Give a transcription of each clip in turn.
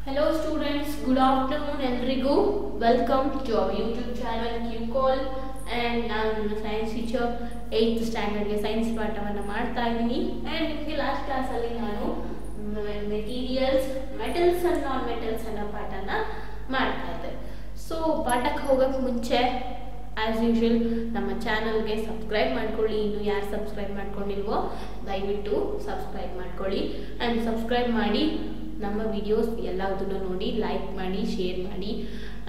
Hello students, good afternoon ಎಲ್ರಿಗೂ. Welcome to our YouTube channel QCall and ನಾನು ನಿಮ್ಮ science teacher 8th ಸ್ಟ್ಯಾಂಡರ್ಡ್ಗೆ science ಪಾಠವನ್ನು ಮಾಡ್ತಾ ಇದ್ದೀನಿ. ಆ್ಯಂಡ್ ನಿಮಗೆ ಲಾಸ್ಟ್ ಕ್ಲಾಸಲ್ಲಿ ನಾನು materials, metals and non metals ಅನ್ನೋ ಪಾಠನ ಮಾಡ್ತಾ ಇದ್ದೆ. ಸೊ ಪಾಠಕ್ಕೆ ಹೋಗೋಕ್ಕೆ ಮುಂಚೆ ಆ್ಯಸ್ ಯೂಶುವಲ್ ನಮ್ಮ ಚಾನಲ್ಗೆ ಸಬ್ಸ್ಕ್ರೈಬ್ ಮಾಡ್ಕೊಳ್ಳಿ. ಇನ್ನು ಯಾರು ಸಬ್ಸ್ಕ್ರೈಬ್ ಮಾಡ್ಕೊಂಡಿಲ್ವೋ ದಯವಿಟ್ಟು ಸಬ್ಸ್ಕ್ರೈಬ್ ಮಾಡ್ಕೊಳ್ಳಿ. ಆ್ಯಂಡ್ ಸಬ್ಸ್ಕ್ರೈಬ್ ಮಾಡಿ ನಮ್ಮ ವಿಡಿಯೋಸ್ ಎಲ್ಲದನ್ನು ನೋಡಿ, ಲೈಕ್ ಮಾಡಿ, ಶೇರ್ ಮಾಡಿ,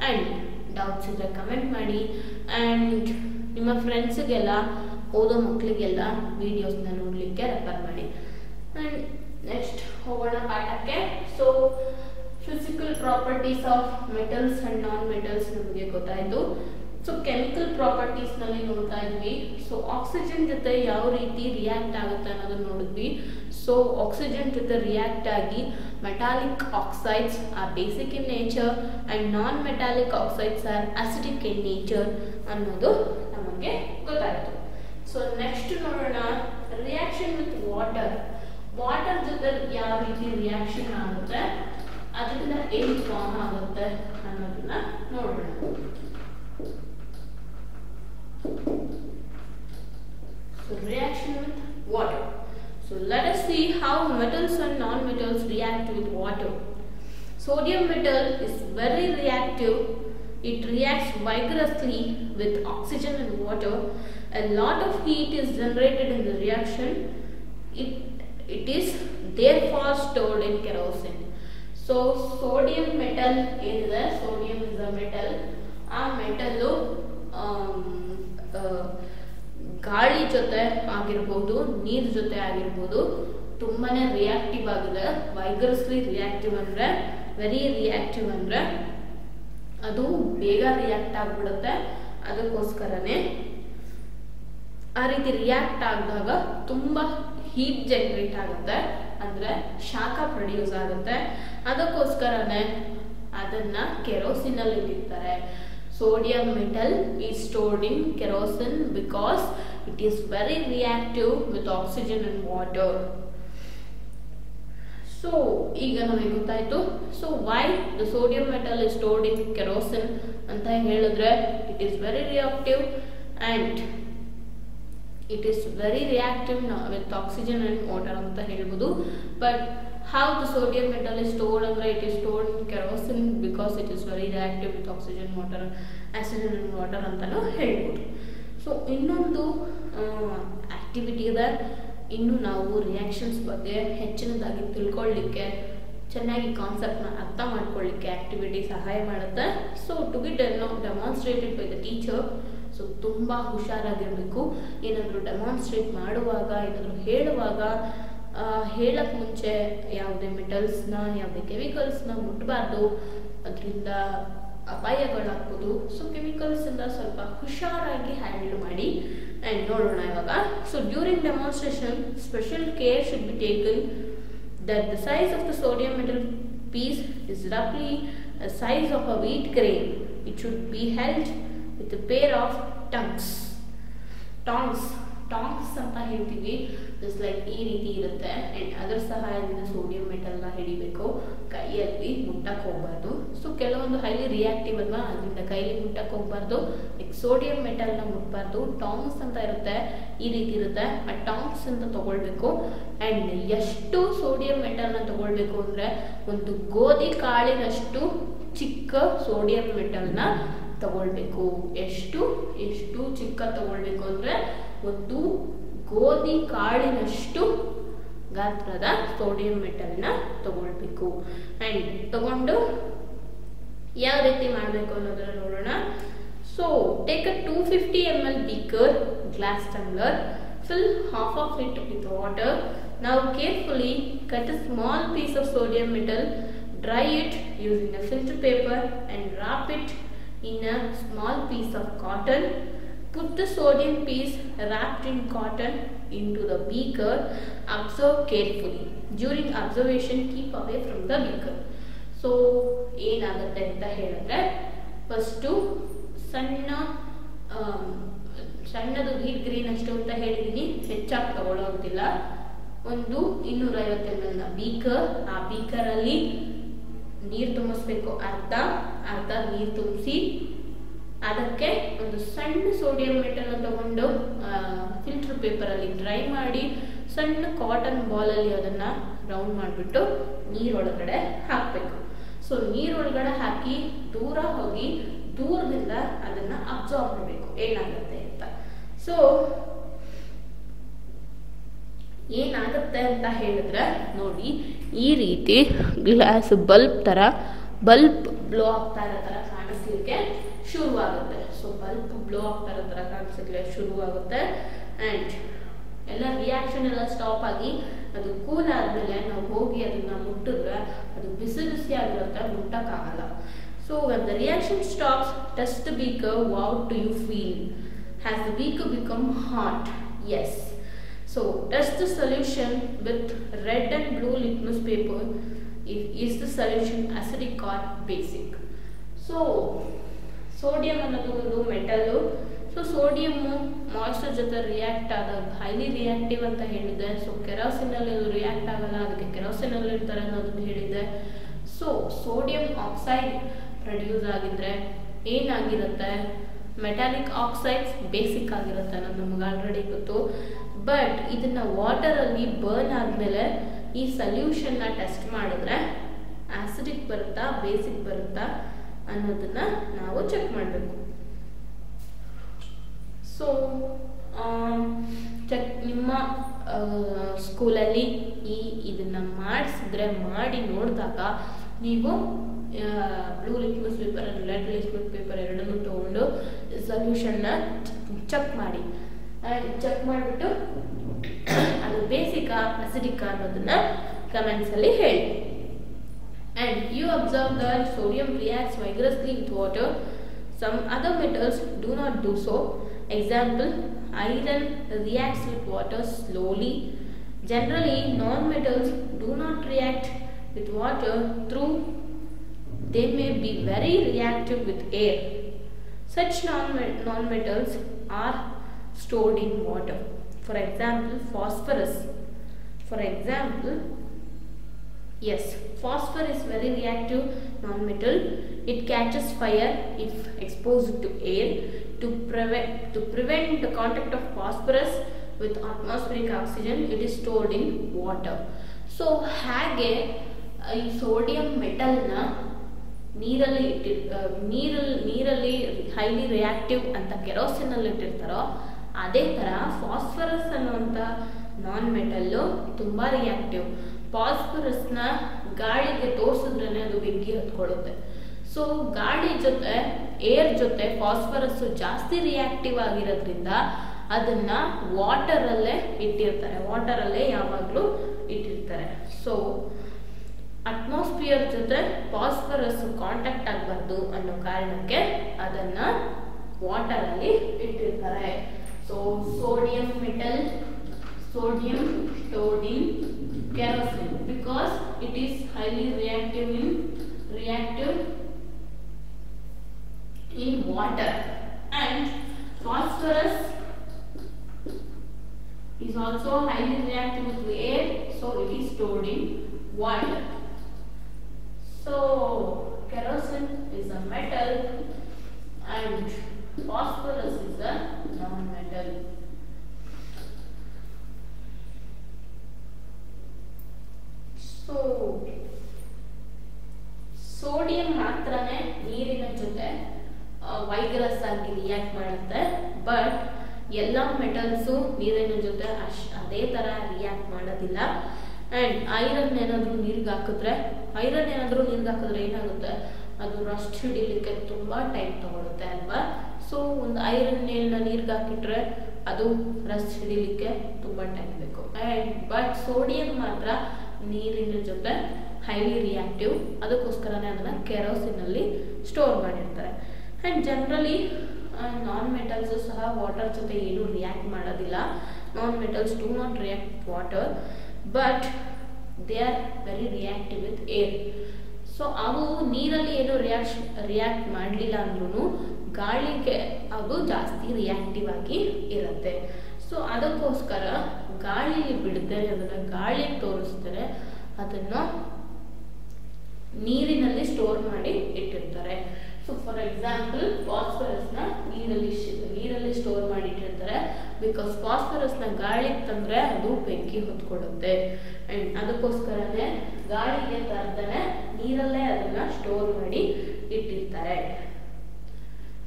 ಆ್ಯಂಡ್ ಡೌಟ್ಸ್ ಇದ್ದರೆ ಕಮೆಂಟ್ ಮಾಡಿ. ಆ್ಯಂಡ್ ನಿಮ್ಮ ಫ್ರೆಂಡ್ಸಿಗೆಲ್ಲ, ಓದೋ ಮಕ್ಕಳಿಗೆಲ್ಲ ವಿಡಿಯೋಸ್ನ ನೋಡಲಿಕ್ಕೆ ರೆಫರ್ ಮಾಡಿ. ಆ್ಯಂಡ್ ನೆಕ್ಸ್ಟ್ ಹೋಗೋಣ ಪಾಠಕ್ಕೆ. So physical properties of metals and non metals ನಮಗೆ ಗೊತ್ತಾಯಿತು. ಸೊ ಕೆಮಿಕಲ್ ಪ್ರಾಪರ್ಟೀಸ್ನಲ್ಲಿ ನೋಡ್ತಾ ಇದ್ವಿ. ಸೊ ಆಕ್ಸಿಜನ್ ಜೊತೆ ಯಾವ ರೀತಿ ರಿಯಾಕ್ಟ್ ಆಗುತ್ತೆ ಅನ್ನೋದನ್ನ ನೋಡಿದ್ವಿ. ಸೊ ಆಕ್ಸಿಜನ್ ಜೊತೆ ರಿಯಾಕ್ಟ್ ಆಗಿ metallic oxides are basic in nature and non metallic oxides are acidic in nature ಅನ್ನೋದು ನಮಗೆ ಗೊತ್ತಾಯಿತು. ಸೊ ನೆಕ್ಸ್ಟ್ ನೋಡೋಣ ರಿಯಾಕ್ಷನ್ ವಿತ್ ವಾಟರ್. ವಾಟರ್ ಜೊತೆ ಯಾವ ರೀತಿ ರಿಯಾಕ್ಷನ್ ಆಗುತ್ತೆ, ಅದರಿಂದ ಏನು ಫಾರ್ಮ್ ಆಗುತ್ತೆ ಅನ್ನೋದನ್ನ ನೋಡೋಣ. So reaction with water. So let us see how metals and non-metals react with water. Sodium metal is very reactive. It reacts vigorously with oxygen and water. A lot of heat is generated in the reaction. It is therefore stored in kerosene. So sodium metal is the sodium is a metal. A metal ಗಾಳಿ ಜೊತೆ ಆಗಿರ್ಬೋದು, ನೀರು ಜೊತೆ ಆಗಿರ್ಬೋದು, ತುಂಬಾ reactive ಆಗಿದೆ. ವೈಗರಸ್ಲಿ reactive ಅಂದರೆ very reactive ಅಂದರೆ ಅದು ಬೇಗ ರಿಯಾಕ್ಟ್ ಆಗಿಬಿಡುತ್ತೆ. ಅದಕ್ಕೋಸ್ಕರನೇ ಆ ರೀತಿ ರಿಯಾಕ್ಟ್ ಆಗಿದಾಗ ತುಂಬ ಹೀಟ್ ಜನರೇಟ್ ಆಗುತ್ತೆ, ಅಂದರೆ ಶಾಖ ಪ್ರೊಡ್ಯೂಸ್ ಆಗುತ್ತೆ. ಅದಕ್ಕೋಸ್ಕರನೇ ಅದನ್ನು ಕೆರೋಸಿನಲ್ಲಿ ಇಟ್ಟಿರ್ತಾರೆ. Sodium metal is stored in kerosene because it is very reactive with oxygen and water. So ಈಗ ನಮಗೆ ಗೊತ್ತಾಯಿತು. So why the sodium metal is stored in kerosene ಅಂತ ಹೇಳಿದ್ರೆ it is very reactive and it is very reactive with oxygen and water ಅಂತ ಹೇಳ್ಬೋದು. But how the sodium metal is stored ಅಂದ್ರೆ it is stored in kerosene because it is very reactive with oxygen, water, acid and water ಅಂತಾನು ಹೇಳ್ಬೋದು. So ಇನ್ನೊಂದು activity ಇದೆ. ಇನ್ನು ನಾವು reactions ಬಗ್ಗೆ ಹೆಚ್ಚಿನದಾಗಿ ತಿಳ್ಕೊಳ್ಳಿಕ್ಕೆ, ಚೆನ್ನಾಗಿ ಕಾನ್ಸೆಪ್ಟ್ನ ಅರ್ಥ ಮಾಡ್ಕೊಳ್ಳಿಕ್ಕೆ ಆಕ್ಟಿವಿಟಿ ಸಹಾಯ ಮಾಡುತ್ತೆ. So to be demonstrated by the teacher. So ತುಂಬ ಹುಷಾರಾಗಿರಬೇಕು. ಏನಾದರೂ ಡೆಮಾನ್ಸ್ಟ್ರೇಟ್ ಮಾಡುವಾಗ, ಏನಾದರೂ ಹೇಳುವಾಗ ಹೇಳಕ್ಕೆ ಮುಂಚೆ ಯಾವುದೇ ಮೆಟಲ್ಸ್ನ, ಯಾವುದೇ ಕೆಮಿಕಲ್ಸ್ನ ಮುಟ್ಟಬಾರ್ದು. ಅದರಿಂದ ಅಪಾಯಗಳಾಗ್ಬೋದು. ಸೊ ಕೆಮಿಕಲ್ಸಿಂದ ಸ್ವಲ್ಪ ಹುಷಾರಾಗಿ ಹ್ಯಾಂಡಲ್ ಮಾಡಿ. ಆ್ಯಂಡ್ ನೋಡೋಣ ಇವಾಗ. So during demonstration special care should be taken that the size of the sodium metal piece is ರಫ್ಲಿ the size of a wheat grain. It should be held with a pair of tongs. Tongs ಅಂತ ಹೇಳ್ತೀವಿ. Just like ಈ ರೀತಿ ಇರುತ್ತೆ. And ಅದರ ಸಹಾಯದಿಂದ sodium ಮೆಟಲ್ನ ಹಿಡಿಬೇಕು. ಕೈಯಲ್ಲಿ ಮುಟ್ಟಕ್ಕೆ ಹೋಗ್ಬಾರ್ದು. ಸೊ ಕೆಲವೊಂದು ಹೈಲಿ ರಿಯಾಕ್ಟಿವ್ ಅಲ್ವಾ, ಅದರಿಂದ ಕೈಲಿ ಮುಟ್ಟಕ್ಕೆ ಹೋಗ್ಬಾರ್ದು. ಲೈಕ್ ಸೋಡಿಯಂ ಮೆಟಲ್ನ ಮುಟ್ಬಾರ್ದು. ಟಾಂಗ್ಸ್ ಅಂತ ಇರುತ್ತೆ, ಈ ರೀತಿ ಇರುತ್ತೆ. ಆ ಟಾಂಗ್ಸ್ ಅಂತ ತಗೊಳ್ಬೇಕು. ಆ್ಯಂಡ್ ಎಷ್ಟು ಸೋಡಿಯಂ ಮೆಟಲ್ನ ತಗೊಳ್ಬೇಕು ಅಂದರೆ ಒಂದು ಗೋಧಿ ಕಾಳಿನಷ್ಟು ಚಿಕ್ಕ ಸೋಡಿಯಂ ಮೆಟಲ್ನ ತಗೊಳ್ಬೇಕು. ಎಷ್ಟು ಚಿಕ್ಕ ತಗೊಳ್ಬೇಕು ಅಂದರೆ ಒಂದು ಗೋಧಿ ಕಾಳಿನಷ್ಟು ಗಾತ್ರದ ಸೋಡಿಯಂ ಮೆಟಲ್ನ ತಗೊಳ್ಬೇಕು. ಆ್ಯಂಡ್ ತಗೊಂಡು ಯಾವ ರೀತಿ ಮಾಡಬೇಕು ಅನ್ನೋದನ್ನ ನೋಡೋಣ. So take a 250 ml beaker, glass tumbler, fill half of it with water. Now carefully cut a small piece of sodium metal, dry it using a filter paper and wrap it in a small piece of cotton. Put the sodium piece wrapped in cotton into the beaker. Observe carefully. During observation, keep away from the beaker. So ಏನಾಗುತ್ತೆ ಅಂತ ಹೇಳಿದ್ರೆ first ಸಣ್ಣದು wheat green ಅಷ್ಟು ಅಂತ ಹೇಳಿದ್ದೀನಿ, ಹೆಚ್ಚಾಗಿ ತಗೊಳ್ಳೋದಿಲ್ಲ. ಒಂದು 250 ml ಬೀಕರ್. ಆ ಬೀಕರಲ್ಲಿ ನೀರು ತುಂಬಿಸ್ಬೇಕು, ಅರ್ಧ ನೀರು ತುಂಬಿಸಿ ಅದಕ್ಕೆ ಒಂದು ಸಣ್ಣ ಸೋಡಿಯಂ ಮೆಟಲ್ ತಗೊಂಡು ಫಿಲ್ಟರ್ ಪೇಪರಲ್ಲಿ ಡ್ರೈ ಮಾಡಿ ಸಣ್ಣ ಕಾಟನ್ ಬಾಲಲ್ಲಿ ಅದನ್ನು ರೌಂಡ್ ಮಾಡಿಬಿಟ್ಟು ನೀರೊಳಗಡೆ ಹಾಕಬೇಕು. ಸೊ ನೀರೊಳಗಡೆ ಹಾಕಿ ದೂರ ಹೋಗಿ ದೂರದಿಂದ ಅದನ್ನು ಅಬ್ಸಾರ್ಬ್ ಮಾಡಬೇಕು ಏನಾಗುತ್ತೆ ಅಂತ. ಸೊ ಏನಾಗುತ್ತೆ ಅಂತ ಹೇಳಿದ್ರೆ ನೋಡಿ, ಈ ರೀತಿ ಗ್ಲಾಸ್ ಬಲ್ಬ್ ಬ್ಲೋ ಆಗ್ತಾ ಇರೋ ಥರ ಕಾಣಿಸ್ಲಿಕ್ಕೆ ಶುರುವಾಗುತ್ತೆ. ಸೊ ಬಲ್ಬ್ ಬ್ಲೋ ಆಗ್ತಾ ಇರೋ ಥರ ಕಾಣಿಸ್ಲಿಕ್ಕೆ ಶುರುವಾಗುತ್ತೆ ಆ್ಯಂಡ್ ಎಲ್ಲ ರಿಯಾಕ್ಷನ್ ಎಲ್ಲ ಸ್ಟಾಪ್ ಆಗಿ ಅದು ಕೂಲ್ ಆದಮೇಲೆ ನಾವು ಹೋಗಿ ಅದನ್ನು ಮುಟ್ಟಿದ್ರೆ ಅದು ಬಿಸಿ ಆಗಿರುತ್ತೆ, ಮುಟ್ಟಕ್ಕಾಗಲ್ಲ. So when the reaction stops, test the beaker. What do you feel? Has the beaker become hot? Yes. So test the solution with red and blue litmus paper. Is the solution acidic or basic? So sodium ಅನ್ನೋದು metal. So sodium moisture ಜೊತೆ react ಆದಾಗ highly reactive ಅಂತ ಹೇಳಿದೆ. So ಕೆರೋಸಿನಲ್ಲಿ ಅದು react ಆಗಲ್ಲ, ಅದಕ್ಕೆ ಕೆರೋಸಿನಲ್ಲಿ ಇರ್ತಾರೆ ಅನ್ನೋದನ್ನು ಹೇಳಿದೆ. ಸೊ ಸೋಡಿಯಂ ಆಕ್ಸೈಡ್ ಪ್ರೊಡ್ಯೂಸ್ ಆಗಿದ್ರೆ ಏನಾಗಿರುತ್ತೆ, ಮೆಟಾಲಿಕ್ ಆಕ್ಸೈಡ್ಸ್ ಬೇಸಿಕ್ ಆಗಿರುತ್ತೆ ಅನ್ನೋದು ನಮ್ಗೆ ಆಲ್ರೆಡಿ ಗೊತ್ತು. ಬಟ್ ಇದನ್ನು ವಾಟರಲ್ಲಿ ಬರ್ನ್ ಆದಮೇಲೆ ಈ ಸಲ್ಯೂಷನ್ನ ಟೆಸ್ಟ್ ಮಾಡಿದ್ರೆ ಆಸಿಡಿಕ್ ಬರುತ್ತಾ ಬೇಸಿಕ್ ಬರುತ್ತಾ ಅನ್ನೋದನ್ನ ನಾವು ಚೆಕ್ ಮಾಡಬೇಕು. ಸೊ ನಿಮ್ಮ ಸ್ಕೂಲಲ್ಲಿ ಇದನ್ನು ಮಾಡಿ ನೋಡಿದಾಗ ನೀವು blue litmus paper red litmus paper ಎರಡನ್ನೂ ತೊಗೊಂಡು ಸೊಲ್ಯೂಷನ್ನ ಚೆಕ್ ಮಾಡಿ. ಚೆಕ್ ಮಾಡಿಬಿಟ್ಟು ಅದು ಬೇಸಿಕಾ ಅಸಿಡಿಕಾ ಅನ್ನೋದನ್ನ ಕಮೆಂಟ್ಸಲ್ಲಿ ಹೇಳಿ. And you observe that sodium reacts vigorously with water. Some other metals do not do so. Example, iron reacts with water slowly. Generally, non-metals do not react with water through they may be very reactive with air. Such non-metals are stored in water. For example, phosphorus. Yes, phosphorus is very reactive non-metal. It catches fire if exposed to air. To prevent the contact of phosphorus with atmospheric oxygen, it is stored in water. So ಹಾಗೆ ಈ sodium ಮೆಟಲ್ನ ನೀರಲ್ಲಿ highly reactive ಅಂತ ಕೆರೋಸಿನಲ್ಲಿ ಇಟ್ಟಿರ್ತಾರೋ ಅದೇ ಥರ phosphorus ಅನ್ನುವಂಥ ನಾನ್ metal ತುಂಬ reactive. ಫಾಸ್ಫರಸ್ನ ಗಾಳಿಗೆ ತೋರಿಸಿದ್ರೇ ಅದು ಬೆಂಕಿ ಹತ್ಕೊಳ್ಳುತ್ತೆ. ಸೊ ಗಾಳಿ ಜೊತೆ ಏರ್ ಜೊತೆ ಫಾಸ್ಫರಸ್ಸು ಜಾಸ್ತಿ ರಿಯಾಕ್ಟಿವ್ ಆಗಿರೋದ್ರಿಂದ ಅದನ್ನು ವಾಟರಲ್ಲೇ ಯಾವಾಗಲೂ ಇಟ್ಟಿರ್ತಾರೆ. ಸೊ ಅಟ್ಮಾಸ್ಫಿಯರ್ ಜೊತೆ ಫಾಸ್ಫರಸ್ ಕಾಂಟ್ಯಾಕ್ಟ್ ಆಗಬಾರ್ದು ಅನ್ನೋ ಕಾರಣಕ್ಕೆ ಅದನ್ನು ವಾಟರಲ್ಲಿ ಇಟ್ಟಿರ್ತಾರೆ. So sodium stored in kerosene because it is highly reactive in water, and phosphorus is also highly reactive with air, so it is stored in water. So kerosene is a metal and phosphorus is a non-metal. So sodium ಮಾತ್ರನೇ ನೀರಿನ ಜೊತೆ ವೈಗರಸ್ ಆಗಿ react ಮಾಡುತ್ತೆ. But ಎಲ್ಲ metals ನೀರಿನ ಜೊತೆ ಅದೇ ಥರ ರಿಯಾಕ್ಟ್ ಮಾಡೋದಿಲ್ಲ. ಆ್ಯಂಡ್ ಐರನ್ ಏನಾದರೂ ನೀರಿಗೆ ಹಾಕಿದ್ರೆ ಏನಾಗುತ್ತೆ, ಅದು ರಸ್ಟ್ ಹಿಡಿಲಿಕ್ಕೆ ತುಂಬ ಟೈಮ್ ತಗೊಳುತ್ತೆ ಅಲ್ವಾ. ಸೊ ಒಂದು ಐರನ್ ನೀರಿಗೆ ಹಾಕಿಟ್ರೆ ಅದು ರಸ್ಟ್ ಹಿಡಿಲಿಕ್ಕೆ ತುಂಬ ಟೈಮ್ ಬೇಕು. ಬಟ್ ಸೋಡಿಯಂ ಮಾತ್ರ ನೀರಿನ ಜೊತೆ ಹೈಲಿ ರಿಯಾಕ್ಟಿವ್, ಅದಕ್ಕೋಸ್ಕರನೇ ಅದನ್ನು ಕೆರೋಸಿನಲ್ಲಿ ಸ್ಟೋರ್ ಮಾಡಿರ್ತಾರೆ. ಆ್ಯಂಡ್ ಜನರಲಿ ನಾನ್ ಮೆಟಲ್ಸು ಸಹ ವಾಟರ್ ಜೊತೆ ಏನೂ ರಿಯಾಕ್ಟ್ ಮಾಡೋದಿಲ್ಲ. Non metals do not react water, but they are very reactive with air. So ಅವು ನೀರಲ್ಲಿ ಏನೂ ರಿಯಾಕ್ಟ್ ಮಾಡಲಿಲ್ಲ ಅಂದ್ರೂ ಗಾಳಿಗೆ ಅದು ಜಾಸ್ತಿ ರಿಯಾಕ್ಟಿವ್ ಆಗಿ ಇರುತ್ತೆ. ಸೊ ಅದಕ್ಕೋಸ್ಕರ ಗಾಳಿಗೆ ಬಿಡ್ತಾರೆ, ಅದನ್ನು ಗಾಳಿಗೆ ತೋರಿಸ್ತಾರೆ, ಅದನ್ನು ನೀರಿನಲ್ಲಿ ಸ್ಟೋರ್ ಮಾಡಿ ಇಟ್ಟಿರ್ತಾರೆ. ಸೊ ಫಾರ್ ಎಕ್ಸಾಂಪಲ್ ಫಾಸ್ಫರಸ್ನ ನೀರಲ್ಲಿ ಸ್ಟೋರ್ ಮಾಡಿ ಇಟ್ಟಿರ್ತಾರೆ. ಬಿಕಾಸ್ ಫಾಸ್ಫರಸ್ನ ಗಾಳಿಗೆ ತಂದರೆ ಅದು ಬೆಂಕಿ ಹೊತ್ಕೊಡುತ್ತೆ. ಆ್ಯಂಡ್ ಅದಕ್ಕೋಸ್ಕರನೇ ಗಾಳಿಗೆ ತರದೇ ನೀರಲ್ಲೇ ಅದನ್ನು ಸ್ಟೋರ್ ಮಾಡಿ ಇಟ್ಟಿರ್ತಾರೆ.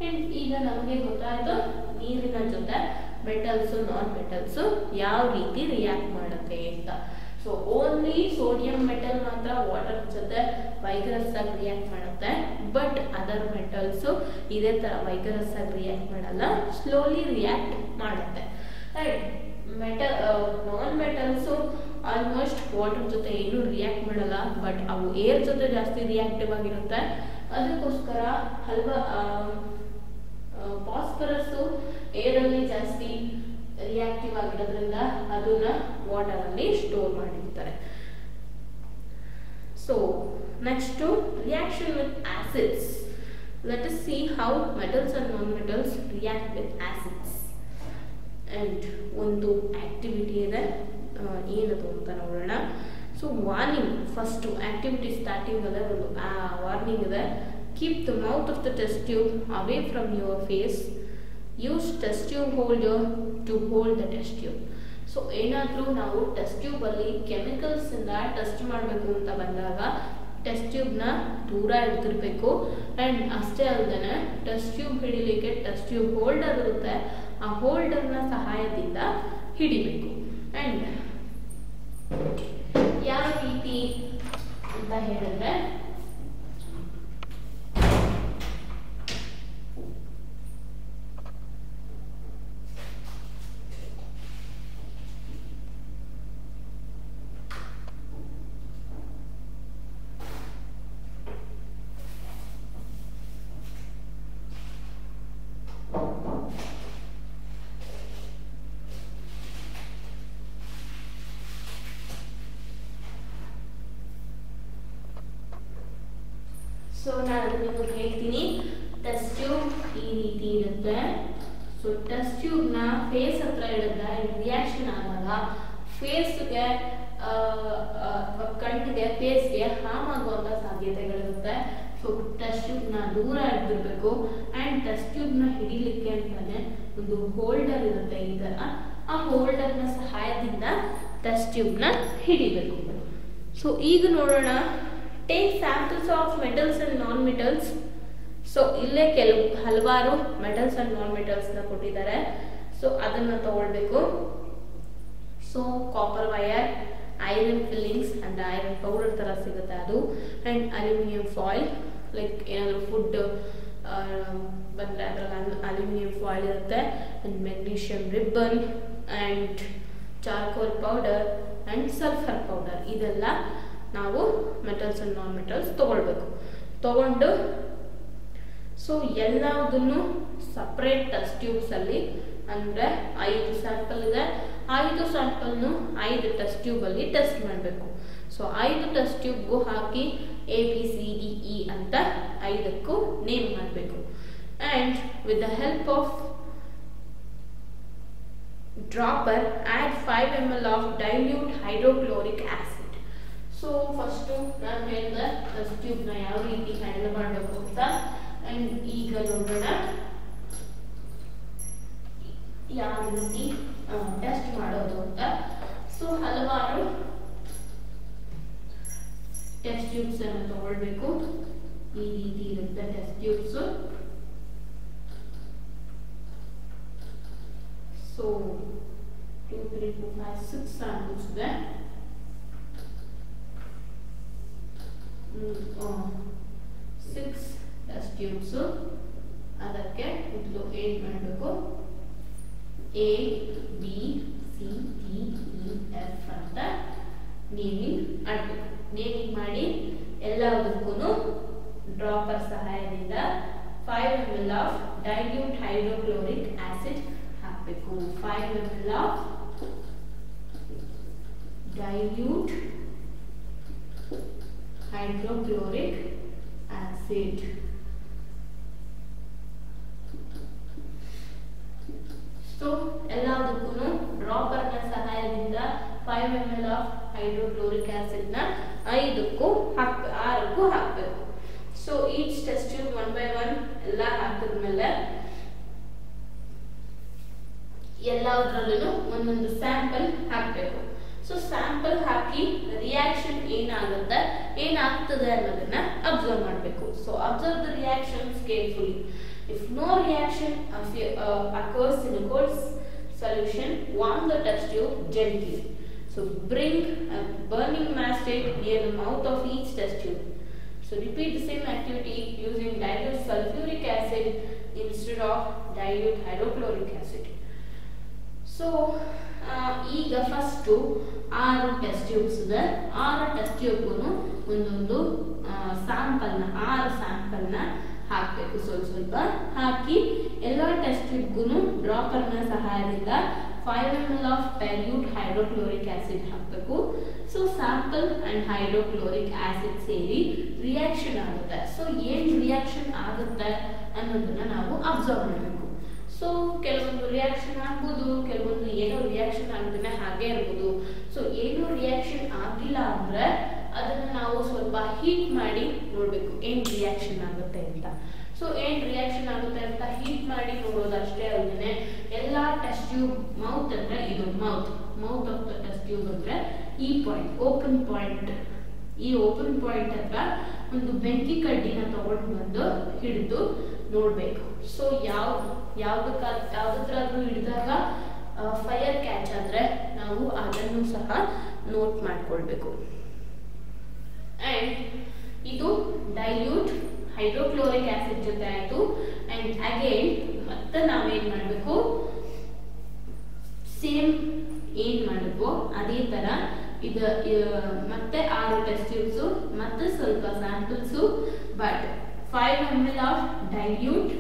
ಆ್ಯಂಡ್ ಈಗ ನಮಗೆ ಗೊತ್ತಾಯಿತು ನೀರಿನ ಜೊತೆ ಮೆಟಲ್ಸು ನಾನ್ ಮೆಟಲ್ಸು ಯಾವ ರೀತಿ ರಿಯಾಕ್ಟ್ ಮಾಡುತ್ತೆ ಅಂತ. ಸೊ ಓನ್ಲಿ ಸೋಡಿಯಂ ಮೆಟಲ್ ಮಾತ್ರ ವಾಟರ್ ಜೊತೆ ವೈಗರಸ್ ಆಗಿ ರಿಯಾಕ್ಟ್ ಮಾಡುತ್ತೆ. ಬಟ್ ಅದರ್ ಮೆಟಲ್ಸು ಇದೇ ಥರ ವೈಗರಸ್ ಆಗಿ ರಿಯಾಕ್ಟ್ ಮಾಡಲ್ಲ, ಸ್ಲೋಲಿ ರಿಯಾಕ್ಟ್ ಮಾಡುತ್ತೆ. ನಾನ್ ಮೆಟಲ್ಸು ಆಲ್ಮೋಸ್ಟ್ ವಾಟರ್ ಜೊತೆ ಏನು ರಿಯಾಕ್ಟ್ ಮಾಡಲ್ಲ, ಬಟ್ ಅವು ಏರ್ ಜೊತೆ ಜಾಸ್ತಿ ರಿಯಾಕ್ಟಿವ್ ಆಗಿರುತ್ತೆ. ಅದಕ್ಕೋಸ್ಕರ ಫಾಸ್ಫರಸ್ಸು ಏರಲ್ಲಿ ಜಾಸ್ತಿ ರಿಯಾಕ್ಟಿವ್ ಆಗಿರೋದ್ರಿಂದ ಅದನ್ನ ವಾಟರ್ ಅಲ್ಲಿ ಸ್ಟೋರ್ ಮಾಡಿರ್ತಾರೆ. So next reaction with acids. Let us see how metals and non-metals react with acids. And ಒಂದು ಆಕ್ಟಿವಿಟಿ ಇದೆ, ಏನದು ಅಂತ ನೋಡೋಣ. So warning, first activity starting ಅದೇ ಒಂದು ವಾರ್ನಿಂಗ್ ಇದೆ. Keep the mouth of the test tube away from your face. Use test tube holder to hold the test tube. So ಏನಾದರೂ ನಾವು ಟೆಸ್ಟ್ ಟ್ಯೂಬಲ್ಲಿ ಕೆಮಿಕಲ್ಸಿಂದ ಟೆಸ್ಟ್ ಮಾಡಬೇಕು ಅಂತ ಬಂದಾಗ ಟೆಸ್ಟ್ ಟ್ಯೂಬ್ನ ದೂರ ಇಡ್ತಿರ್ಬೇಕು. ಆ್ಯಂಡ್ ಅಷ್ಟೇ ಅಲ್ಲದೆ ಟೆಸ್ಟ್ ಟ್ಯೂಬ್ ಹಿಡಿಲಿಕ್ಕೆ ಟೆಸ್ಟ್ ಟ್ಯೂಬ್ ಹೋಲ್ಡರ್ ಇರುತ್ತೆ, ಆ ಹೋಲ್ಡರ್ನ ಸಹಾಯದಿಂದ ಹಿಡಿಬೇಕು. ಆ್ಯಂಡ್ ಯಾವ ರೀತಿ ಅಂತ ಹೇಳಿದ್ರೆ ಸೊ ನಾನು ನಿಮಗೆ ಹೇಳ್ತೀನಿ. ಟೆಸ್ಟ್ ಟ್ಯೂಬ್ ಈ ರೀತಿ ಇರುತ್ತೆ. ಸೊ ಟೆಸ್ಟ್ ಟ್ಯೂಬ್ನ ಫೇಸ್ ಹತ್ರ ಇಡುತ್ತೆ. ರಿಯಾಕ್ಷನ್ ಆದಾಗ ಫೇಸ್ಗೆ ಕಣ್ಣಿಗೆ ಫೇಸ್ಗೆ ಹಾರ್ಮ್ ಆಗುವಂಥ ಸಾಧ್ಯತೆಗಳಿರುತ್ತೆ. ಸೊ ಟೆಸ್ಟ್ ಟ್ಯೂಬ್ನ ದೂರ ಇಡ್ಬಿರ್ಬೇಕು. ಆ್ಯಂಡ್ ಟೆಸ್ಟ್ ಟ್ಯೂಬ್ನ ಹಿಡಿಲಿಕ್ಕೆ ಅಂತಾನೆ ಒಂದು ಹೋಲ್ಡರ್ ಇರುತ್ತೆ ಈ ಥರ. ಆ ಹೋಲ್ಡರ್ನ ಸಹಾಯದಿಂದ ಟೆಸ್ಟ್ ಟ್ಯೂಬ್ನ ಹಿಡಿಬೇಕು. ಸೊ ಈಗ ನೋಡೋಣ. Take samples of metals and non metals. So ಇಲ್ಲೇ ಹಲವಾರು ಮೆಟಲ್ಸ್ ಆ್ಯಂಡ್ ನಾನ್ ಮೆಟಲ್ಸ್ನ ಕೊಟ್ಟಿದ್ದಾರೆ. ಸೊ ಅದನ್ನು ತಗೊಳ್ಬೇಕು. So copper wire, iron fillings and iron powder ಥರ ಸಿಗುತ್ತೆ ಅದು. ಆ್ಯಂಡ್ ಅಲ್ಯೂಮಿನಿಯಂ ಫಾಯಿಲ್, ಲೈಕ್ ಏನಾದರೂ ಫುಡ್ ಬಂದರೆ ಅದರಲ್ಲಿ ಅಲ್ಯೂಮಿನಿಯಂ ಫಾಯಿಲ್ ಇರುತ್ತೆ. And magnesium ribbon and charcoal powder and sulphur powder. ಇದೆಲ್ಲ ನಾವು ಮೆಟಲ್ಸ್ ಆ್ಯಂಡ್ ನಾನ್ ಮೆಟಲ್ಸ್ ತಗೊಂಡು ಸೊ ಎಲ್ಲದನ್ನು ಸಪ್ರೇಟ್ ಟೆಸ್ಟ್ ಟ್ಯೂಬ್ಸಲ್ಲಿ, ಅಂದರೆ 5 ಸ್ಯಾಂಪಲ್ ಇದೆ, 5 ಸ್ಯಾಂಪಲ್ನು 5 ಟೆಸ್ಟ್ ಟ್ಯೂಬಲ್ಲಿ ಟೆಸ್ಟ್ ಮಾಡಬೇಕು. ಸೊ 5 ಟೆಸ್ಟ್ ಟ್ಯೂಬ್ಗೂ ಹಾಕಿ ABCDE ಅಂತ 5ಕ್ಕೂ ನೇಮ್ ಮಾಡಬೇಕು. And with the help of dropper add 5 ml of dilute hydrochloric acid. So first ನಾನು ಹೇಳಿದೆ ಟೆಸ್ಟ್ ಟ್ಯೂಬ್ನ ಯಾವ ರೀತಿ ಹ್ಯಾಂಡಲ್ ಮಾಡಬೇಕು ಅಂತ. ಆ್ಯಂಡ್ ಈಗ ನೋಡೋಣ ಯಾವ ರೀತಿ ಟೆಸ್ಟ್ ಮಾಡೋದು ಅಂತ. ಸೊ ಹಲವಾರು ಟೆಸ್ಟ್ ಟ್ಯೂಬ್ಸ್ ಅನ್ನು ತಗೊಳ್ಬೇಕು. ಈ ರೀತಿ ಇರುತ್ತೆ ಟೆಸ್ಟ್ ಟ್ಯೂಬ್ಸ್. ಸೊ 2, 3, 4, 5, 6 ಸ್ಯಾಂಪಲ್ಸ್ ಇದೆ. 6 ಟೆಸ್ಟ್ ಟ್ಯೂಬ್ಸ್. ಅದಕ್ಕೆ ಮೊದಲು ಏನು ಮಾಡಬೇಕು, ABCDEF ಅಂತ ನೇಮಿಂಗ್ ಮಾಡಬೇಕು. ನೇಮಿಂಗ್ ಮಾಡಿ ಎಲ್ಲದಕ್ಕೂ ಡ್ರಾಪರ್ ಸಹಾಯದಿಂದ 5 ml of dilute hydrochloric acid ಹಾಕಬೇಕು. 5 ml of dilute hydrochloric acid. So ಎಲ್ಲದಕ್ಕೂ ಡ್ರಾಪರ್ನ ಸಹಾಯದಿಂದ 5 ml ಆಫ್ ಹೈಡ್ರೋಕ್ಲೋರಿಕ್ ಆಸಿಡ್ನ 6ಕ್ಕೂ ಹಾಕಬೇಕು. So each test tube 1 by 1 ಎಲ್ಲ ಹಾಕಿದ್ಮೇಲೆ ಎಲ್ಲದರಲ್ಲೂ ಒಂದೊಂದು ಸ್ಯಾಂಪಲ್ ಹಾಕಬೇಕು. ಸೊ ಸ್ಯಾಂಪಲ್ ಹಾಕಿ ರಿಯಾಕ್ಷನ್ ಏನಾಗ್ತದೆ ಅನ್ನೋದನ್ನ ಅಬ್ಸರ್ವ್ ಮಾಡಬೇಕು. So observe the reactions carefully. If no reaction occurs in a cold solution, warm the test tube gently. So bring a burning matchstick near the mouth of each test tube. So repeat the same activity using dilute sulfuric acid instead of dilute hydrochloric acid. So ಈಗ first 6 test tubes ಇದೆ. 6 test ಟ್ಯೂಬ್ಗೂ ಒಂದೊಂದು ಸ್ಯಾಂಪಲ್ನ 6 ಸ್ಯಾಂಪಲ್ನ ಹಾಕಬೇಕು. ಸ್ವಲ್ಪ ಹಾಕಿ ಎಲ್ಲ test ಟ್ಯೂಬ್ಗೂ ಡ್ರಾಪರ್ನ ಸಹಾಯದಿಂದ 5 ml of dilute hydrochloric acid ಹಾಕಬೇಕು. So sample and hydrochloric acid ಸೇರಿ reaction ಆಗುತ್ತೆ. ಸೊ ಏನು ರಿಯಾಕ್ಷನ್ ಆಗುತ್ತೆ ಅನ್ನೋದನ್ನ ನಾವು ಅಬ್ಸರ್ವ್ ಮಾಡಬೇಕು. ಸೊ ಕೆಲವೊಂದು ರಿಯಾಕ್ಷನ್ ಆಗ್ಬೋದು, ಕೆಲವೊಂದು ಏನೋ ರಿಯಾಕ್ಷನ್ ಆಗೋದನ್ನ ಹಾಗೆ ಇರ್ಬೋದು. ಸೊ ಏನೋ ರಿಯಾಕ್ಷನ್ ಆಗಿಲ್ಲ ಅಂದ್ರೆ ಅದನ್ನ ನಾವು ಸ್ವಲ್ಪ ಹೀಟ್ ಮಾಡಿ ನೋಡ್ಬೇಕು ಏನ್ ರಿಯಾಕ್ಷನ್ ಆಗುತ್ತೆ ಅಂತ. ಸೊ ಏನ್ ರಿಯಾಕ್ಷನ್ ಆಗುತ್ತೆ ಅಂತ ಹೀಟ್ ಮಾಡಿ ನೋಡೋದು ಅಷ್ಟೇ ಅಲ್ಲದೆ ಎಲ್ಲಾ ಟೆಸ್ಟ್ ಟ್ಯೂಬ್ ಮೌತ್ ಅಂದ್ರೆ ಇದು mouth of the test tube ಅಂದ್ರೆ ಈ ಪಾಯಿಂಟ್ ಓಪನ್ ಪಾಯಿಂಟ್, ಈ ಓಪನ್ ಪಾಯಿಂಟ್ ಹತ್ರ ಒಂದು ಬೆಂಕಿ ಕಡ್ಡಿನ ತಗೊಂಡು ಬಂದು ಹಿಡಿದು ನೋಡ್ಬೇಕು. ಸೊ ಯಾವ್ದಕ್ಕಾದ್ರೂ ಹಿಡಿದಾಗ ಫೈರ್ ಕ್ಯಾಚ್ ಆದ್ರೆ ನಾವು ಅದನ್ನು ಸಹ ನೋಟ್ ಮಾಡ್ಕೊಳ್ಬೇಕು. ಅಂಡ್ ಇದು ಡೈಲ್ಯೂಟ್ ಹೈಡ್ರೋಕ್ಲೋರಿಕ್ ಆಸಿಡ್ ಜೊತೆ ಆಯ್ತು. ಅಂಡ್ ಅಗೇನ್ ಮತ್ತೆ ನಾವೇನ್ ಮಾಡಬೇಕು, ಸೇಮ್ ಏನ್ ಮಾಡಬೇಕು ಅದೇ ತರ ಇದು ಮತ್ತೆ 6 ಟೆಸ್ಟ್ ಟ್ಯೂಬ್ಸ್ ಮತ್ತೆ ಸ್ವಲ್ಪ samples, but 5 ml of dilute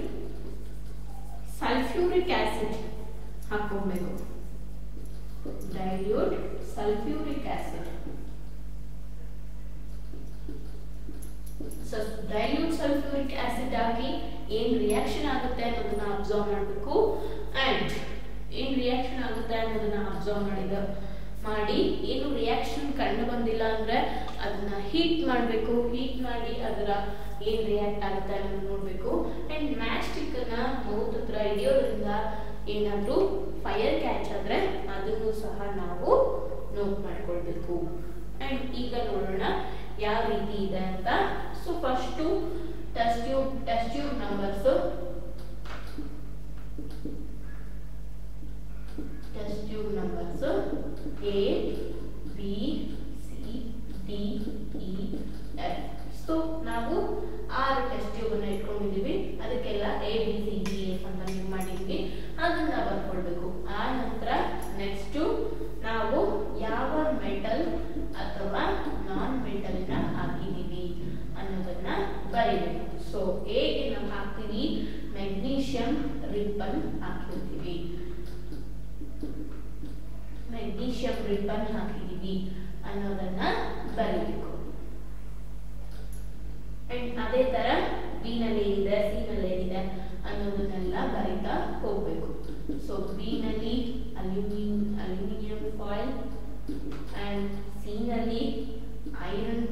sulphuric acid ಹಾಕೋಬೇಕು. Dilute sulphuric acid. So dilute sulphuric acid ಹಾಕಿ ಏನ್ ರಿಯಾಕ್ಷನ್ ಆಗುತ್ತೆ ಅನ್ನೋದನ್ನ ಅಬ್ಸರ್ವ್ ಮಾಡಬೇಕು. ಅಂಡ್ ಏನ್ ರಿಯಾಕ್ಷನ್ ಆಗುತ್ತೆ ಅನ್ನೋದನ್ನ ಅಬ್ಸರ್ವ್ ಮಾಡಿ ಏನು ರಿಯಾಕ್ಷನ್ ಕಂಡು ಬಂದಿಲ್ಲ ಅಂದ್ರೆ ಅದನ್ನ ಹೀಟ್ ಮಾಡಬೇಕು. ಹೀಟ್ ಮಾಡಿ ಅದರ ಏನ್ ರಿಯಾಕ್ಟ್ ಆಗುತ್ತೆ ಅನ್ನೋದು ನೋಡ್ಬೇಕು. ಅಂಡ್ ಮ್ಯಾಚ್ ಸ್ಟಿಕ್ ಅನ್ನ ಮೌತ್ ಹತ್ರ ಹಿಡಿಯೋದ್ರಿಂದ ಏನಾದ್ರೂ ಫೈರ್ ಕ್ಯಾಚ್ ಆದ್ರೆ ಅದನ್ನು ಸಹ ನಾವು ನೋಟ್ ಮಾಡ್ಕೊಳ್ಬೇಕು. ಅಂಡ್ ಈಗ ನೋಡೋಣ ಯಾವ ರೀತಿ ಇದೆ ಅಂತ. So first test tube numbers A, B, C, D, E, F. So ನಾವು 6 ಟೆಸ್ಟ್ ಟ್ಯೂಬ್ ಅನ್ನ ಇಟ್ಕೊಂಡಿದೀವಿ. ಅದಕ್ಕೆಲ್ಲ A, B, C, D, F ಅಂತ ನೀವು ಮಾಡಿದ್ವಿ, ಅದನ್ನ ಬರ್ಕೊಳ್ಬೇಕು. ಆ ನಂತರ ನೆಕ್ಸ್ಟ್ ನಾವು ಯಾವ ಮೆಟಲ್ ಅಥವಾ ನಾನ್ ಮೆಟಲ್ ನ ಹಾಕಿದೀವಿ ಅನ್ನೋದನ್ನ ಬರೀಬೇಕು. ಸೊ A ಗೆ ನಾವು ಹಾಕ್ತೀವಿ ಮೆಗ್ನೀಷಿಯಂ ರಿಬ್ಬನ್ ಹಾಕಿರ್ತೀವಿ, ಮೆಗ್ನೀಷಿಯಂ ರಿಬ್ಬನ್ ಹಾಕಿದೀವಿ ಅನ್ನೋದನ್ನ ಬರೀಬೇಕು. ಅಂಡ್ ಅದೇ ತರ ಬಿ ನಲ್ಲಿ ಏನಿದೆ, ಸಿ ನಲ್ಲಿ ಏನಿದೆ ಅನ್ನೋದನ್ನೆಲ್ಲ ಬರೀತಾ ಹೋಗ್ಬೇಕು. ಸೊ ಬಿ ನಲ್ಲಿ ಅಲ್ಯೂಮಿನಿಯಂ ಫಾಯಿಲ್, ಅಂಡ್ ಸಿ ನಲ್ಲಿ ಐರನ್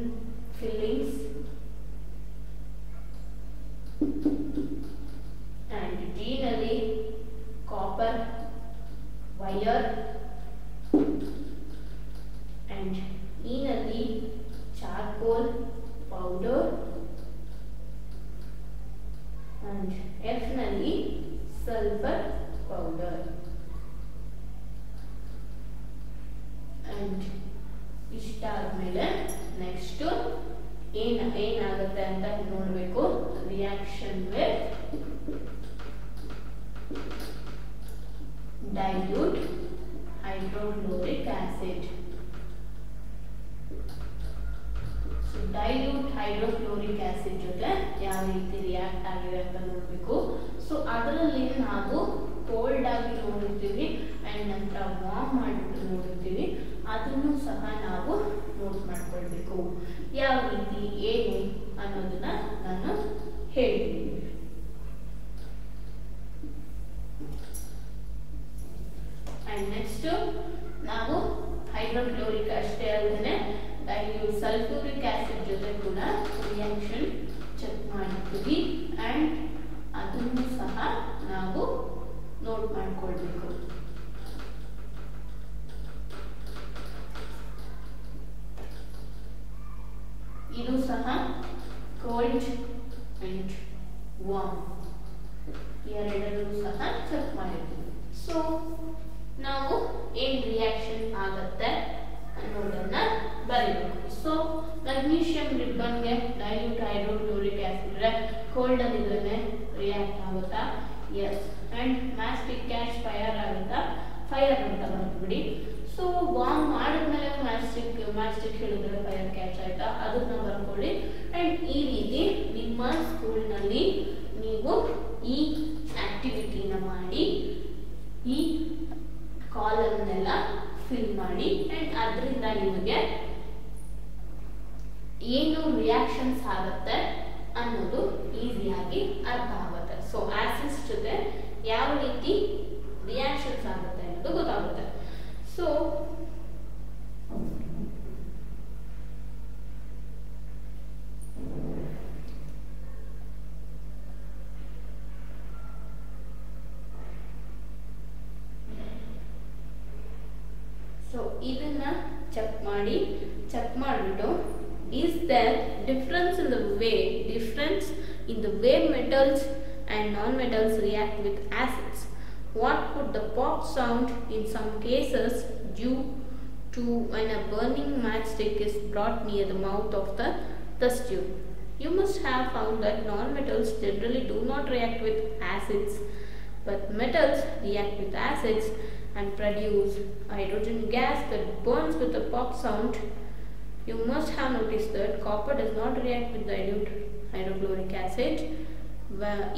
ಫಿಲ್ಲಿಂಗ್ಸ್, ಅಂಡ್ ಡಿ ನಲ್ಲಿ ಕಾಪರ್ ವೈರ್, and E ನಲ್ಲಿ ಚಾರ್ಕೋಲ್ ಪೌಡರ್, and F ನಲ್ಲಿ ಸಲ್ಫರ್ ಪೌಡರ್. and ಇಷ್ಟಾದ್ಮೇಲೆ ನೆಕ್ಸ್ಟ್ ಏನಾಗುತ್ತೆ ಅಂತ ನೋಡ್ಬೇಕು. Reaction with dilute hydrochloric acid. Dilute hydrochloric acid ಜೊತೆ ಯಾವ ರೀತಿ ರಿಯಾಕ್ಟ್ ಆಗಿದೆ ಅಂತ ನೋಡ್ಬೇಕು. ಸೊ ಅದರಲ್ಲಿ ನಾವು ಕೋಲ್ಡ್ ಆಗಿ ನೋಡಿರ್ತೀವಿ ಅಂಡ್ ನಂತರ ವಾರ್ಮ್ ಮಾಡಿಬಿಟ್ಟು ನೋಡಿರ್ತೀವಿ, ಅದನ್ನು ಸಹ ನಾವು ನೋಟ್ ಮಾಡ್ಕೊಳ್ಬೇಕು. ಯಾವ ರೀತಿ ಏನು ಅನ್ನೋದನ್ನ ನಾನು ಹೇಳ್ತೀನಿ. ಅಂಡ್ ನೆಕ್ಸ್ಟ್ ನಾವು ಹೈಡ್ರೋಕ್ಲೋರಿಕ್ ಅಷ್ಟೇ ಅಲ್ಲದೆ ಡೈಲ್ಯೂಟ್ ಸಲ್ಫ್ಯೂರಿಕ್ ಆಸಿಡ್ ಜೊತೆ ಕೂಡ ರಿಯಾಕ್ಷನ್ ಚೆಕ್ ಮಾಡ್ತೀವಿ ಆ್ಯಂಡ್ ಅದನ್ನು ಸಹ ನಾವು ನೋಟ್ ಮಾಡ್ಕೊಳ್ಬೇಕು. ಇದು ಸಹ ಕೋಲ್ಡ್ ಅಂಡ್ ವಾರ್ಮ್ ಎರಡನ್ನೂ ಸಹ ಚೆಕ್ ಮಾಡಿರ್ತೀವಿ. ಸೊ ನಾವು ಏನ್ ರಿಯಾಕ್ಷನ್ ಆಗತ್ತೆ ಅನ್ನೋದನ್ನ ಬರೀಬೇಕು. ಸೊ ಮೆಗ್ನೀಷಿಯಂ ರಿಬ್ಬನ್ಗೆ ಡೈಲ್ಯೂಟ್ ಹೈಡ್ರೋಕ್ಲೋರಿಕ್ ಆಸಿಡ್ ಕೋಲ್ಡ್ ಆಗಿದ್ರೆ ರಿಯಾಕ್ಟ್ ಆಗುತ್ತಾ? Yes. And mastic catch fire ಆಗುತ್ತಾ? ಫೈರ್ ಅಂತ ಬರ್ಬಿಡಿ. ಸೊ ವಾರ್ಮ್ ಮಾಡಿದ್ಮೇಲೆ ಮ್ಯಾಸ್ಟಿಕ್ ಹೇಳಿದ್ರೆ ಫೈರ್ ಕ್ಯಾಚ್ ಆಯ್ತಾ? ಅದನ್ನ ಬರ್ಕೊಳ್ಳಿ. ಅಂಡ್ ಈ ರೀತಿ ನಿಮ್ಮ ಸ್ಕೂಲ್ನಲ್ಲಿ ನೀವು ಈ ಆಕ್ಟಿವಿಟಿನ ಮಾಡಿ ಈ ಕಾಲಮ್ನೆಲ್ಲ ಫಿಲ್ ಮಾಡಿ ಅಂಡ್ ಅದರಿಂದ ನಿಮಗೆ ಏನು ರಿಯಾಕ್ಷನ್ಸ್ ಆಗುತ್ತೆ ಅನ್ನೋದು ಈಸಿಯಾಗಿ ಅರ್ಥ ಆಗುತ್ತೆ. ಸೊ ಆಸಿಡ್ಸ್ ಜೊತೆ ಯಾವ ರೀತಿ ರಿಯಾಕ್ಷನ್ಸ್ ಆಗುತ್ತೆ ಅನ್ನೋದು ಗೊತ್ತಾಗುತ್ತೆ. ಸೊ ಇದನ್ನ ಚೆಕ್ ಮಾಡಿಬಿಟ್ಟು is there difference in the way metals and non-metals react with acids? What could the pop sound in some cases due to when a burning matchstick is brought near the mouth of the test tube? You must have found that non-metals generally do not react with acids, but metals react with acids and produce hydrogen gas that burns with a pop sound. You must have noticed that copper does not react with dilute hydrochloric acid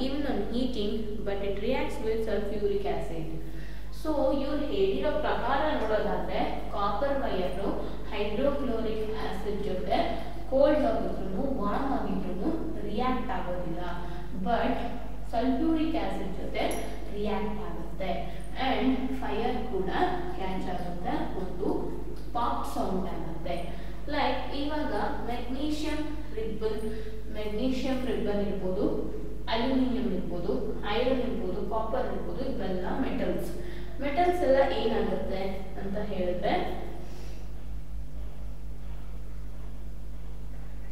even on heating, but it reacts with sulfuric acid. So ಇವ್ರು ಹೇಳಿರೋ ಪ್ರಕಾರ ನೋಡೋದಾದ್ರೆ copper wire hydrochloric acid ಜೊತೆ cold ಆಗಿದ್ರು warm ಆಗಿದ್ರು react ಆಗೋದಿಲ್ಲ, but sulphuric acid ಜೊತೆ react ಆಗುತ್ತೆ ಅಂಡ್ ಫೈರ್ ಕೂಡ ಕ್ಯಾಚ್ ಆಗುತ್ತೆ, ಒಂದು ಪಾಪ್ ಸೌಂಡ್ ಆಗುತ್ತೆ. ಲೈಕ್ ಇವಾಗ ಮೆಗ್ನೀಷಿಯಂ ರಿಬ್ಬನ್ ಇರ್ಬೋದು, ಅಲ್ಯೂಮಿನಿಯಂ ಇರ್ಬೋದು, ಐರನ್ ಇರ್ಬೋದು, ಕಾಪರ್ ಇರ್ಬೋದು, ಇವೆಲ್ಲ ಮೆಟಲ್ಸ್ ಎಲ್ಲ ಏನಾಗುತ್ತೆ ಅಂತ ಹೇಳಿದ್ರೆ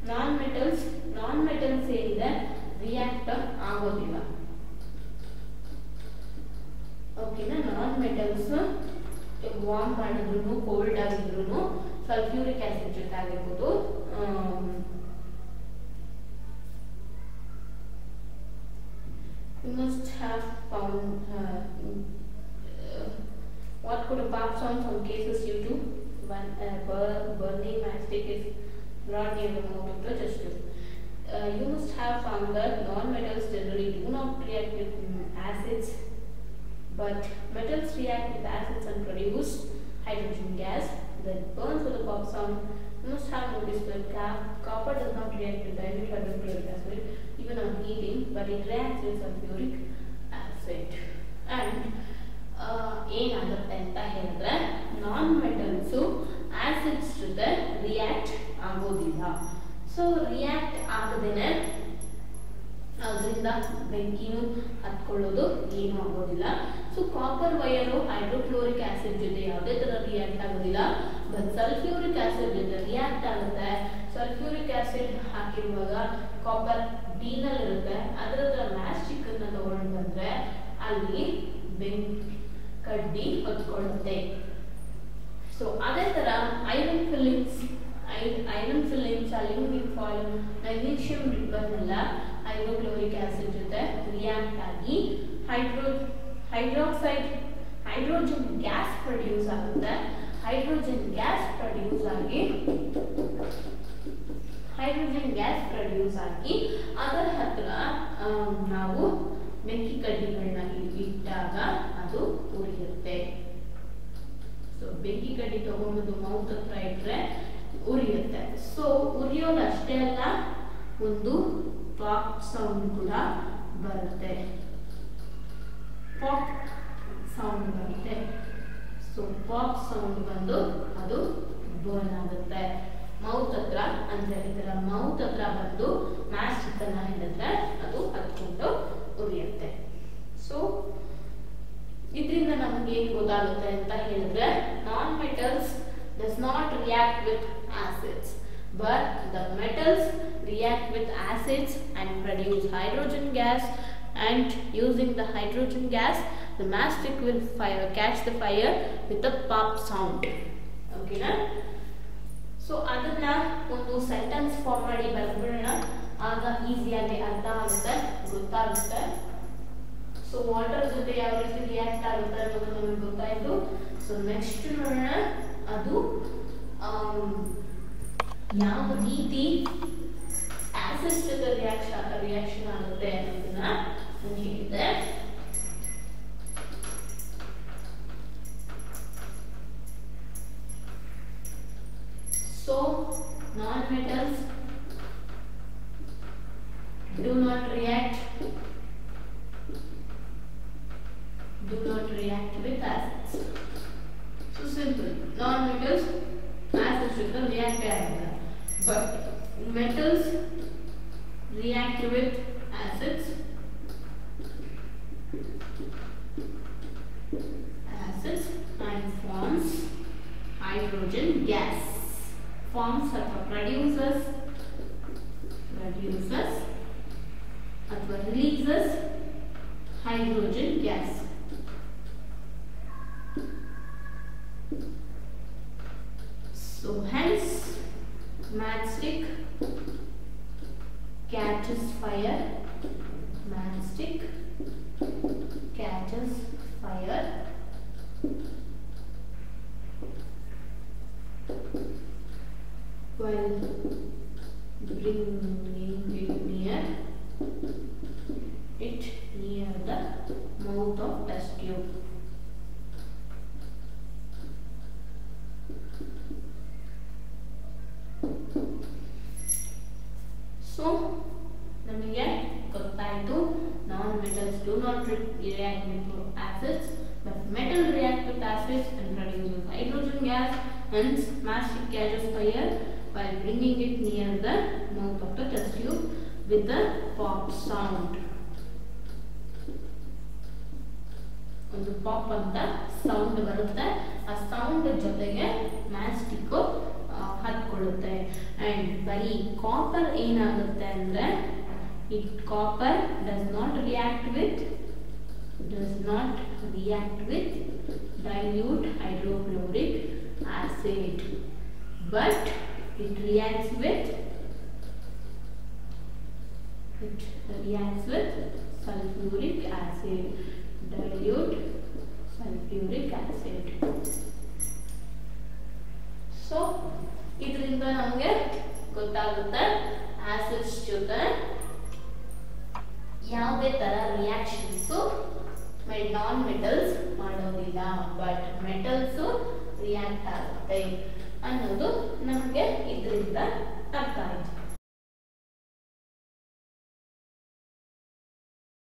ನಾನ್ ಮೆಟಲ್ಸ್ ಏನಿದೆ ರಿಯಾಕ್ಟ್ ಆಗೋದಿಲ್ಲ. ಓಕೆನಾ? ನಾನ್ ಮೆಟಲ್ಸ್ ವಾರ್ಮ್ ಮಾಡಿದ್ರು ಕೋಲ್ಡ್ ಆಗಿದ್ರು ಸಲ್ಫ್ಯೂರಿಕ್ ಆಸಿಡ್ ಜೊತೆ ಆಗಿರ್ಬೋದು, you must have found what could a pop sound some cases due to when burning matchstick is brought near the mouth of the test tube. You must have found that non-metals generally do not react with acids, but metals react with acids and produce hydrogen gas that burns with a pop sound. You must have noticed that copper does not react with dilute hydrochloric acid even on heating, but it reacts with sulfuric acid. And ಏನಾಗುತ್ತೆ ಅಂತ ಹೇಳಿದ್ರೆ ನಾನ್ metals acids ಜೊತೆ react ಆಗೋದಿಲ್ಲ. So react ಆಗದೇನೆ ಅದರಿಂದ ಬೆಂಕಿನೂ ಹತ್ಕೊಳ್ಳೋದು ಏನೂ ಆಗೋದಿಲ್ಲ. So copper wire hydrochloric acid ಜೊತೆ ಯಾವುದೇ ತರ ರಿಯಾಕ್ಟ್ ಆಗೋದಿಲ್ಲ, ಬಟ್ ಸಲ್ಫ್ಯೂರಿಕ್ ಆಸಿಡ್ ಜೊತೆ ರಿಯಾಕ್ಟ್ ಆಗುತ್ತೆ. ಸಲ್ಫ್ಯೂರಿಕ್ ಆಸಿಡ್ ಹಾಕಿರುವಾಗ ಕಾಪರ್ ಡೀನಲ್ಲಿ ಇರುತ್ತೆ, ಅದರ ಹತ್ರ ಮ್ಯಾಸ್ಟಿಕ್ ಅನ್ನ ತಗೊಂಡು ಬಂದ್ರೆ ಅಲ್ಲಿ ಬೆಂಕಿ ಕಡ್ಡಿ ಹೊತ್ಕೊಳ್ಳುತ್ತೆ. ಸೊ ಅದೇ ತರ iron fillings, aluminium foil, magnesium ribbon ಎಲ್ಲ ಹೈಡ್ರೋಕ್ಲೋರಿಕ್ ಆಸಿಡ್ ಜೊತೆ ರಿಯಾಕ್ಟ್ ಆಗಿ ಹೈಡ್ರೋಜನ್ ಗ್ಯಾಸ್ ಪ್ರೊಡ್ಯೂಸ್ ಆಗುತ್ತೆ. ಹೈಡ್ರೋಜನ್ ಗ್ಯಾಸ್ ಪ್ರೊಡ್ಯೂಸ್ ಆಗಿ ಅದರ ಹತ್ರ ನಾವು ಬೆಂಕಿ ಕಡ್ಡಿಗಳನ್ನ ಇಟ್ಟಾಗ ಅದು ಉರಿಯುತ್ತೆ. ಸೊ ಬೆಂಕಿ ಕಡ್ಡಿ ತಗೊಂಡು ಮೌತ್ ಹತ್ರ ಇಟ್ರೆ ಉರಿಯುತ್ತೆ. ಸೊ ಉರಿಯೋದು ಅಷ್ಟೇ ಅಲ್ಲ, ಒಂದು ಪಾಪ್ ಸೌಂಡ್ ಕೂಡ ಬರುತ್ತೆ. ಸೊ ಪಾಪ್ ಸೌಂಡ್ ಬಂದು ಅದು ಬರ್ನ್ ಆಗುತ್ತೆ. ಮೌತ್ ಹತ್ರ, ಅಂದ್ರೆ ಇದರ ಮೌತ್ ಹತ್ರ ಬಂದು ಮ್ಯಾಚ್ ಸ್ಟಿಕ್ ಅನ್ನ ಹಿಡಿದ್ರೆ ಅದು ಹತ್ಕೊಂಡು ಉರಿಯುತ್ತೆ. ಸೊ ಇದರಿಂದ ನಮ್ಗೆ ಏನ್ ಗೊತ್ತಾಗುತ್ತೆ ಅಂತ ಹೇಳಿದ್ರೆ, non metals does not react with acids, but the metals react with acids and produce hydrogen gas, and using the hydrogen gas the matchstick will catch the fire with a pop sound. Okay na? So adana ಒಂದು sentence form ಮಾಡಿ ಬರ್ಬಿಡೋಣ, ಆಗ ಈಸಿಯಾಗಿ ಅರ್ಥ ಆಗುತ್ತೆ, ಗೊತ್ತಾಗುತ್ತೆ. So water ಜೊತೆ ಯಾವ ರೀತಿ ರಿಯಾಕ್ಟ್ ಆಗುತ್ತೆ ಅನ್ನೋದು ನಮಗೆ ಗೊತ್ತಾಯ್ತು. ಸೊ ನೆಕ್ಸ್ಟ್ ನೋಡೋಣ, ಅದು ಯಾವ ರೀತಿ ಆಸಿಡ್ ಜೊತೆ ರಿಯಾಕ್ಷನ್ ಆಗುತ್ತೆ ಅನ್ನೋದನ್ನ ನಾನು ಹೇಳಿದ್ದೆ. So non-metals do not react with acids. So simple, non-metals acids jothe react agalla, but metals react with acids and forms hydrogen gas, forms or produces or releases hydrogen gas. So hence matchstick catches fire, while bringing it near the mouth of test tube. So ನಮಗೆ ಗೊತ್ತಾಯಿತು, non metals do not react with acids, but metal react with acids and produces hydrogen gas. Hence matchstick catches fire while bringing it near the mouth of the test tube with a pop sound. ಒಂದು pop ಅಂತ sound ಬರುತ್ತೆ, ಆ sound ಜೊತೆಗೆ ಮ್ಯಾಚ್ಸ್ಟಿಕ್ ಹತ್ಕೊಳ್ಳುತ್ತೆ. And ಬರೀ copper ಏನಾಗುತ್ತೆ ಅಂದ್ರೆ, copper does not react with dilute hydrochloric acid, but it reacts with sulfuric acid, dilute sulfuric acid. So ಇದರಿಂದ ನಮಗೆ ಗೊತ್ತಾಗುತ್ತೆ ಆಸಿಡ್ಸ್ ಜೊತೆ ಯಾವುದೇ ತರ ರಿಯಾಕ್ಷನ್ಸ್ ನಾನ್ ಮೆಟಲ್ಸ್ ಮಾಡೋದಿಲ್ಲ, ಬಟ್ ಮೆಟಲ್ಸ್ ರಿಯಾಕ್ಟ್ ಆಗುತ್ತೆ ಅನ್ನೋದು ನಮಗೆ ಇದರಿಂದ ಅರ್ಥ ಆಯ್ತು.